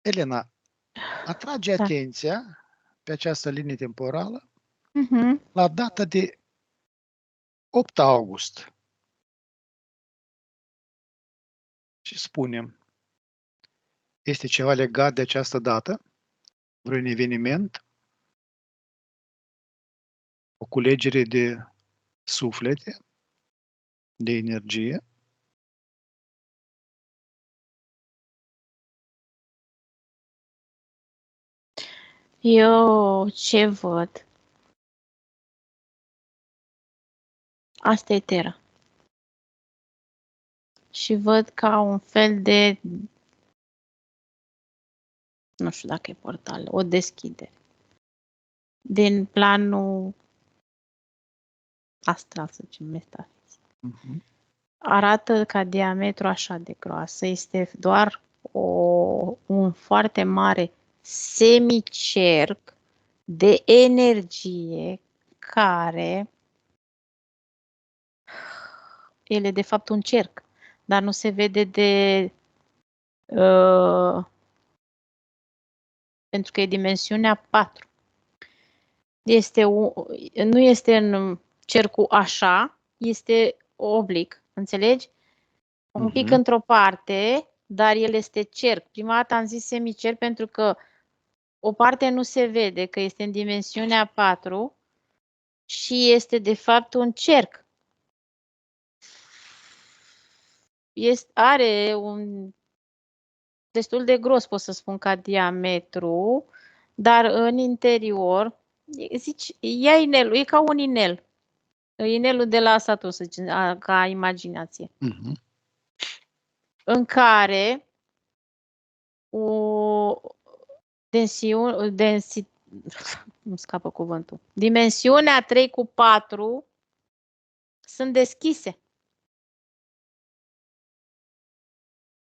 Elena, atrage atenția pe această linie temporală la data de 8 august. Și spunem, este ceva legat de această dată? Vreun eveniment? O culegere de suflete? De energie? Eu ce văd? Asta e Terra. Și văd ca un fel de, nu știu dacă e portal, o deschidere. din planul astral, să zicem, metafizic. Arată ca diametru așa de groasă. Este doar un foarte mare semicerc de energie care el e de fapt un cerc, dar nu se vede pentru că e dimensiunea 4. Nu este în cercul așa, este oblic, înțelegi? Un pic într-o parte, dar el este cerc. Prima dată am zis semicerc pentru că o parte nu se vede, că este în dimensiunea 4 și este de fapt un cerc. Are un destul de gros, pot să spun, ca diametru, dar în interior, zici, ia inelul, e ca un inel. Inelul de la Saturn, să zicem, ca imaginație. În care îmi scapă cuvântul. Dimensiunea 3 cu 4 sunt deschise.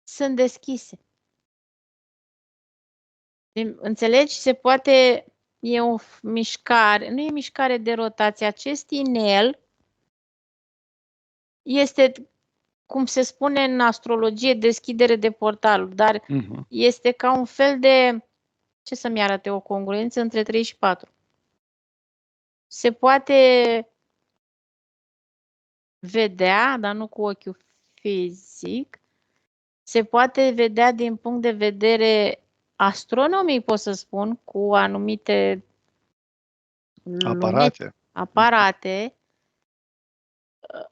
Sunt deschise. Înțelegi? Se poate, e o mișcare, nu e mișcare de rotație. Acest inel este, cum se spune în astrologie, deschidere de portaluri, dar este ca un fel de, ce să-mi arate, o congruență între 3 și 4. Se poate vedea, dar nu cu ochiul fizic, se poate vedea din punct de vedere astronomic, pot să spun, cu anumite aparate.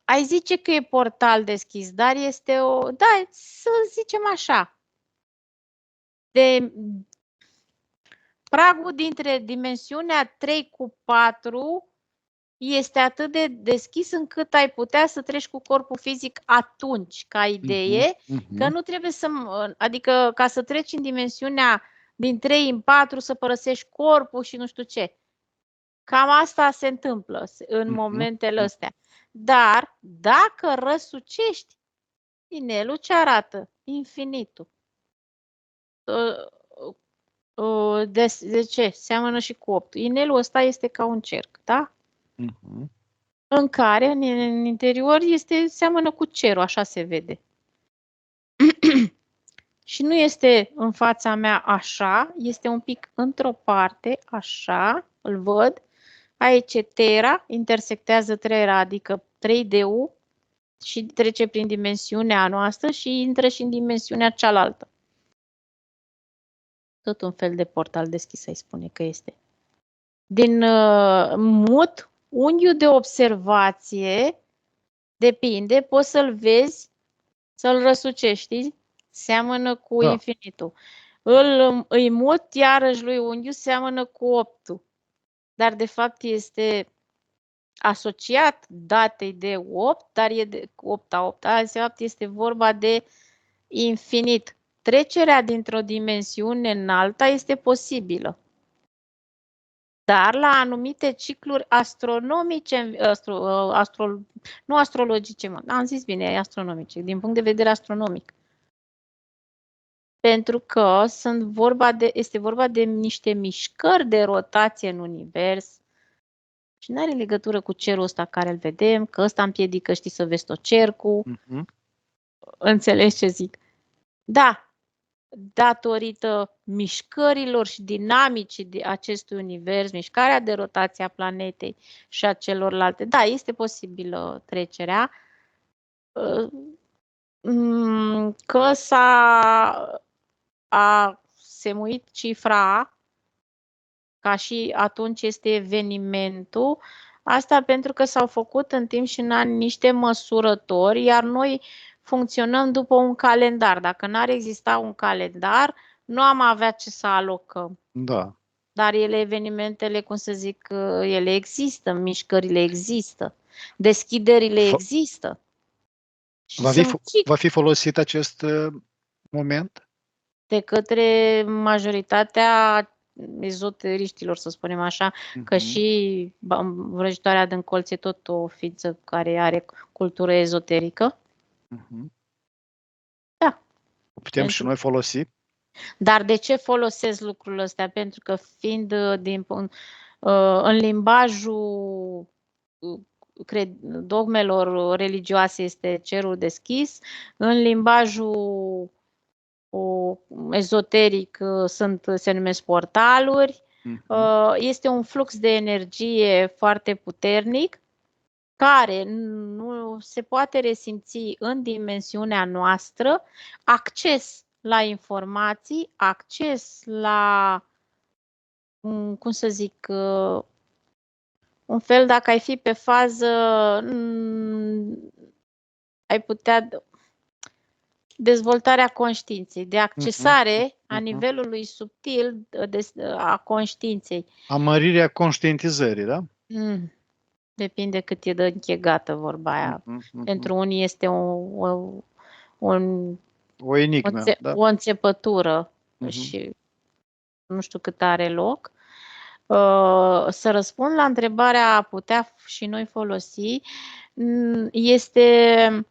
Ai zice că e portal deschis, dar este da, să zicem așa, de pragul dintre dimensiunea 3 cu 4 este atât de deschis încât ai putea să treci cu corpul fizic atunci, ca idee, că nu trebuie adică ca să treci în dimensiunea din 3 în 4, să părăsești corpul și nu știu ce. Cam asta se întâmplă în momentele astea. Dar dacă răsucești, inelul ce arată? Infinitul. De ce? Seamănă și cu 8. Inelul ăsta este ca un cerc, da? În care, în interior, seamănă cu cerul, așa se vede. Și nu este în fața mea așa, este un pic într-o parte, așa, îl văd. Aici e Terra, intersectează Terra, adică 3D-ul și trece prin dimensiunea noastră și intră și în dimensiunea cealaltă. Tot un fel de portal deschis, ai spune că este. Din mut, unghiul de observație, depinde, poți să-l vezi, să-l răsucești, știi? Seamănă cu infinitul. Îi mut, iarăși lui unghiul seamănă cu 8-ul. Dar de fapt este asociat datei de 8, dar e de 8-8. De fapt este vorba de infinit. Trecerea dintr-o dimensiune în alta este posibilă. Dar la anumite cicluri astronomice, nu astrologice, am zis bine, astronomice, din punct de vedere astronomic. Pentru că este vorba de niște mișcări de rotație în univers și nu are legătură cu cerul ăsta care îl vedem, că ăsta împiedică, știi, să vezi tot cercul. Înțelegi ce zic? Da, datorită mișcărilor și dinamicii de acestui univers, mișcarea de rotație a planetei și a celorlalte. Da, este posibilă trecerea. Că a semuit cifra ca și atunci este evenimentul, asta pentru că s-au făcut în timp și în ani niște măsurători, iar noi funcționăm după un calendar. Dacă n-ar exista un calendar, nu am avea ce să alocăm. Da. Dar evenimentele, cum să zic, ele există, mișcările există, deschiderile există. Va fi folosit acest moment? De către majoritatea ezoteriștilor, să spunem așa, că Mhm. și vrăjitoarea din colț e tot o ființă care are cultură ezoterică. Mhm. Da. O putem și noi folosi? Dar de ce folosesc lucrul ăsta? Pentru că fiind în limbajul dogmelor religioase este cerul deschis, în limbajul ezoteric se numesc portaluri, Mhm. este un flux de energie foarte puternic care nu se poate resimți în dimensiunea noastră, acces la informații, acces la, cum să zic, un fel, dacă ai fi pe fază, ai putea dezvoltarea conștiinței, de Mhm. accesare a Mhm. nivelului subtil a conștiinței. Amărirea conștientizării, da? Depinde cât e de închegată vorba aia. Mhm. Mhm. Pentru unii este O enigmă, da? o înțepătură Mhm. și nu știu cât are loc. Să răspund la întrebarea a putea și noi folosi, este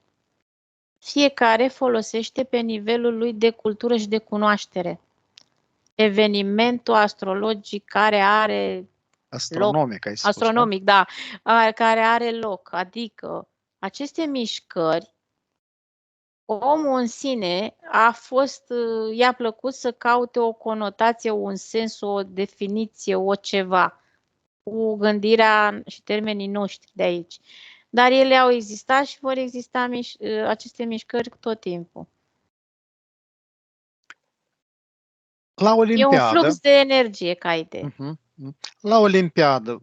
fiecare folosește pe nivelul lui de cultură și de cunoaștere. Evenimentul astrologic care are loc, Astronomic, ai spus, da? astronomic, da, care are loc, adică aceste mișcări, omul în sine i-a plăcut să caute o conotație, un sens, o definiție, o ceva, cu gândirea și termenii noștri de aici. Dar ele au existat și vor exista aceste mișcări tot timpul. La E un Olimpiadă, flux de energie ca idee. la Olimpiadă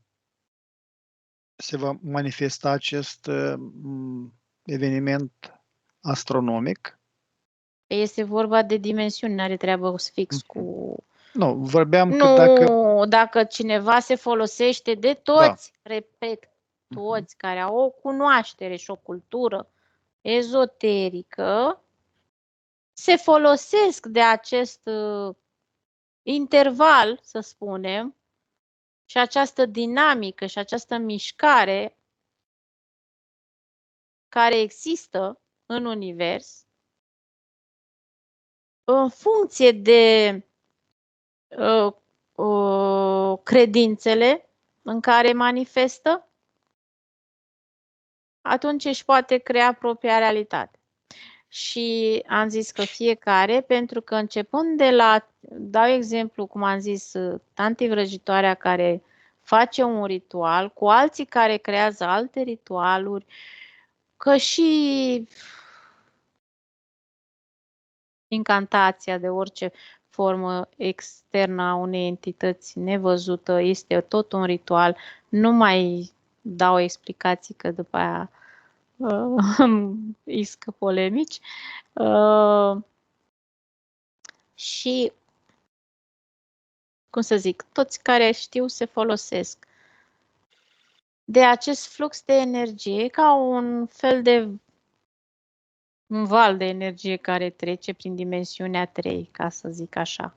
se va manifesta acest eveniment astronomic? Este vorba de dimensiuni, n-are treabă fix cu... Nu, vorbeam că dacă... Nu, dacă cineva se folosește de Da. toți, repet, toți care au o cunoaștere și o cultură ezoterică, se folosesc de acest interval, să spunem, și această dinamică și această mișcare care există în univers în funcție de credințele în care manifestă, atunci își poate crea propria realitate. Și am zis că fiecare, pentru că începând de la, dau exemplu, cum am zis, tanti vrăjitoarea care face un ritual, cu alții care creează alte ritualuri, că și incantația de orice formă externă a unei entități nevăzută este tot un ritual. Nu mai dau explicații că după aia iscă polemici. Și, cum să zic, toți care știu se folosesc de acest flux de energie ca un fel de un val de energie care trece prin dimensiunea 3, ca să zic așa.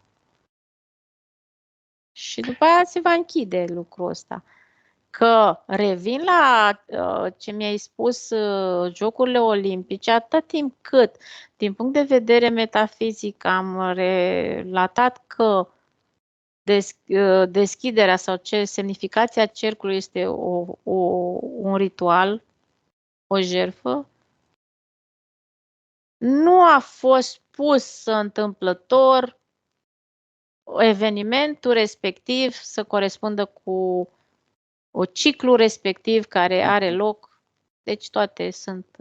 Și după aia se va închide lucrul ăsta. Că revin la ce mi-ai spus, Jocurile Olimpice, atât timp cât, din punct de vedere metafizic, am relatat că deschiderea sau semnificația cercului este un ritual, o jertfă, nu a fost pus întâmplător evenimentul respectiv să corespundă cu o ciclu respectiv care are loc, deci toate sunt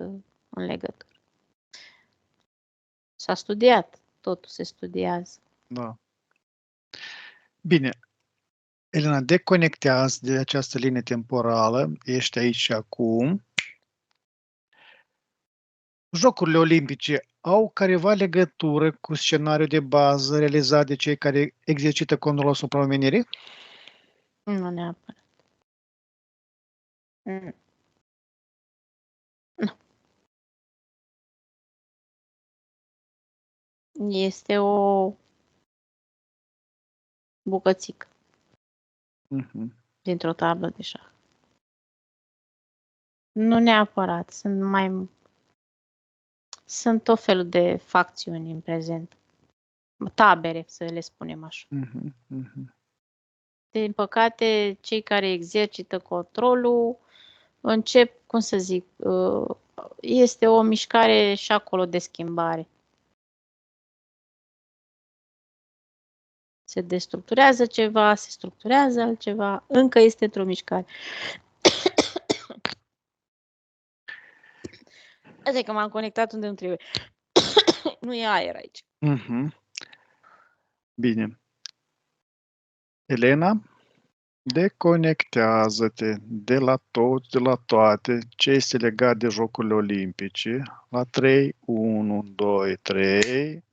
în legătură. S-a studiat, totul se studiază. Da. Bine, Elena, deconectează de această linie temporală, ești aici și acum. Jocurile Olimpice au careva legătură cu scenariul de bază realizat de cei care exercită controlul asupra omenirii? Nu neapărat. Nu. Este bucățică Mhm. dintr-o tablă de șah. Nu neapărat, sunt tot felul de facțiuni în prezent. Tabere, să le spunem așa. Mhm. Mhm. Din păcate, cei care exercită controlul încep, cum să zic, este o mișcare și acolo de schimbare. Se destructurează ceva, se structurează altceva, încă este într-o mișcare. Asta e că m-am conectat unde nu trebuie. Nu e aer aici. Mhm. Bine. Elena, deconectează-te de la tot, de la toate ce este legat de Jocurile Olimpice. La 3, 1, 2, 3.